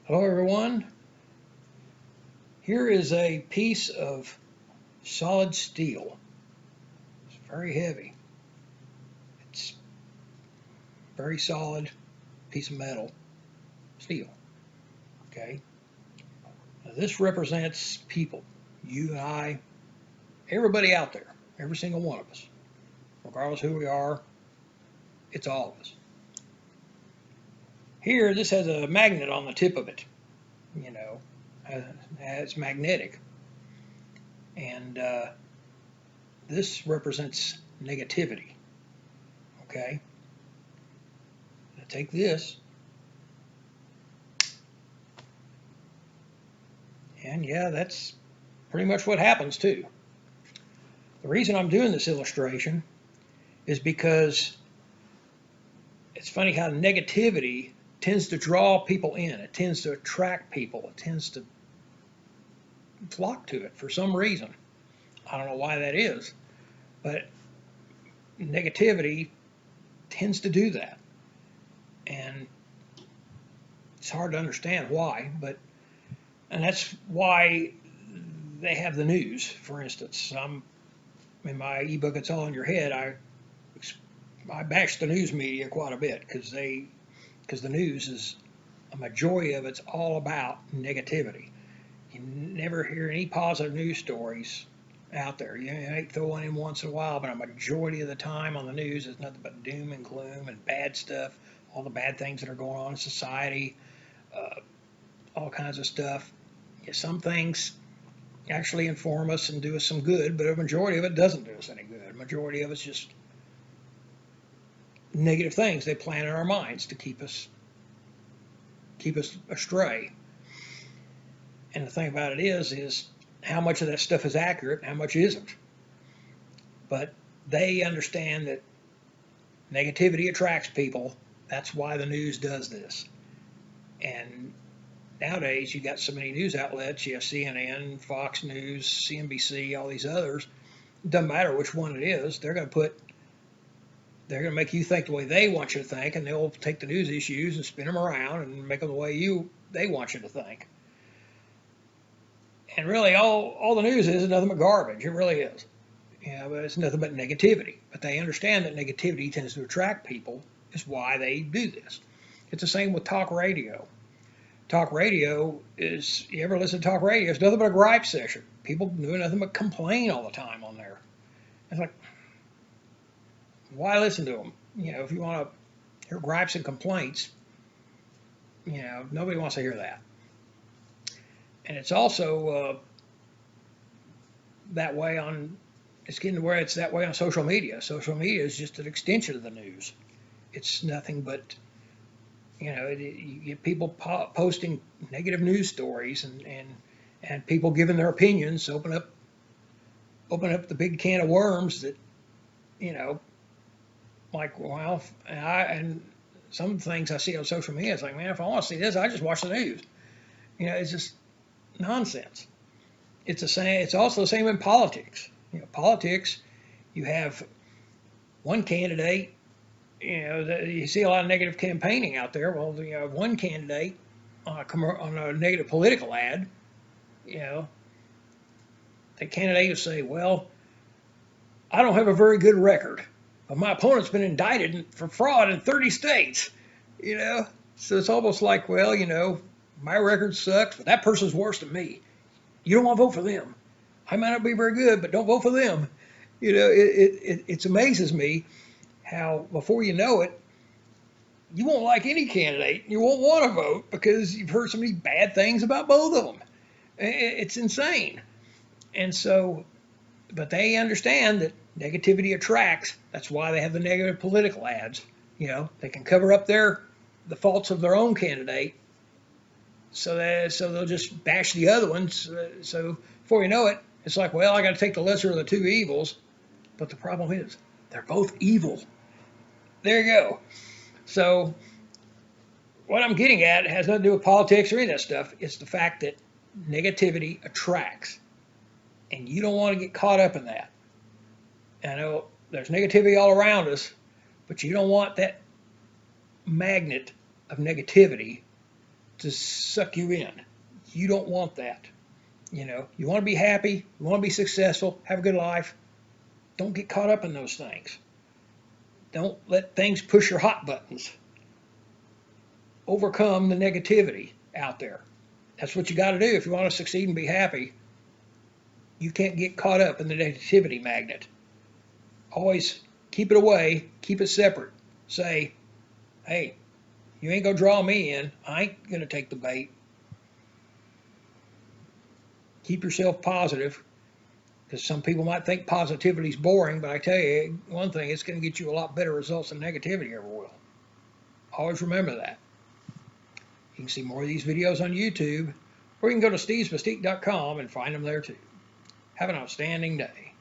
Hello everyone. Here is a piece of solid steel. It's very heavy. It's very solid piece of metal, steel. Okay. Now this represents people. You and I, everybody out there, every single one of us, regardless of who we are, it's all of us. Here, this has a magnet on the tip of it. You know, it's magnetic, and this represents negativity. Okay. Now take this. And yeah, that's pretty much what happens too. The reason I'm doing this illustration is because it's funny how negativity tends to draw people in. It tends to attract people. It tends to flock to it for some reason. I don't know why that is, but negativity tends to do that. And it's hard to understand why, and that's why they have the news, for instance. In my ebook, It's All in Your Head, I bash the news media quite a bit because the news is a majority of it's all about negativity. You never hear any positive news stories out there. You might throw one in once in a while, but a majority of the time on the news is nothing but doom and gloom and bad stuff, all the bad things that are going on in society, all kinds of stuff. Yeah, some things actually inform us and do us some good, but a majority of it doesn't do us any good. A majority of it's just negative things they plant in our minds to keep us astray. And the thing about it is how much of that stuff is accurate and how much isn't. But they understand that negativity attracts people. That's why the news does this. And nowadays you got so many news outlets. You have CNN, Fox News, CNBC, all these others. It doesn't matter which one it is. They're going to make you think the way they want you to think, and they'll take the news issues and spin them around and make them the way they want you to think. And really, all the news is nothing but garbage. It really is. But it's nothing but negativity. But they understand that negativity tends to attract people. Is why they do this. It's the same with talk radio. Talk radio is, you ever listen to talk radio, it's nothing but a gripe session. People do nothing but complain all the time on there. It's like, why listen to them? If you want to hear gripes and complaints, nobody wants to hear that. And it's also that way it's getting to where it's that way on social media. Social media is just an extension of the news. It's nothing but, you get people posting negative news stories and people giving their opinions, open up the big can of worms that, like, well, and some things I see on social media, it's like, man, if I want to see this, I just watch the news. It's just nonsense. It's the same. It's also the same in politics. Politics, you have one candidate. You see a lot of negative campaigning out there. Well, you have one candidate on a negative political ad. The candidate will say, "Well, I don't have a very good record, but my opponent's been indicted for fraud in 30 states." So it's almost like, well, my record sucks, but that person's worse than me. You don't want to vote for them. I might not be very good, but don't vote for them. It amazes me how before you know it, you won't like any candidate. You won't want to vote because you've heard so many bad things about both of them. It's insane. And so, but they understand that negativity attracts. That's why they have the negative political ads. They can cover up the faults of their own candidate. So they'll just bash the other ones. So before you know it, it's like, well, I got to take the lesser of the two evils. But the problem is, they're both evil. There you go. So what I'm getting at has nothing to do with politics or any of that stuff. It's the fact that negativity attracts. And you don't want to get caught up in that. I know there's negativity all around us, but you don't want that magnet of negativity to suck you in. You don't want that. You want to be happy, you want to be successful, have a good life. Don't get caught up in those things. Don't let things push your hot buttons. Overcome the negativity out there. That's what you got to do if you want to succeed and be happy. You can't get caught up in the negativity magnet. Always keep it away, keep it separate. Say, hey, you ain't going to draw me in. I ain't going to take the bait. Keep yourself positive, because some people might think positivity is boring, but I tell you one thing, it's going to get you a lot better results than negativity ever will. Always remember that. You can see more of these videos on YouTube, or you can go to stevesmystique.com and find them there too. Have an outstanding day.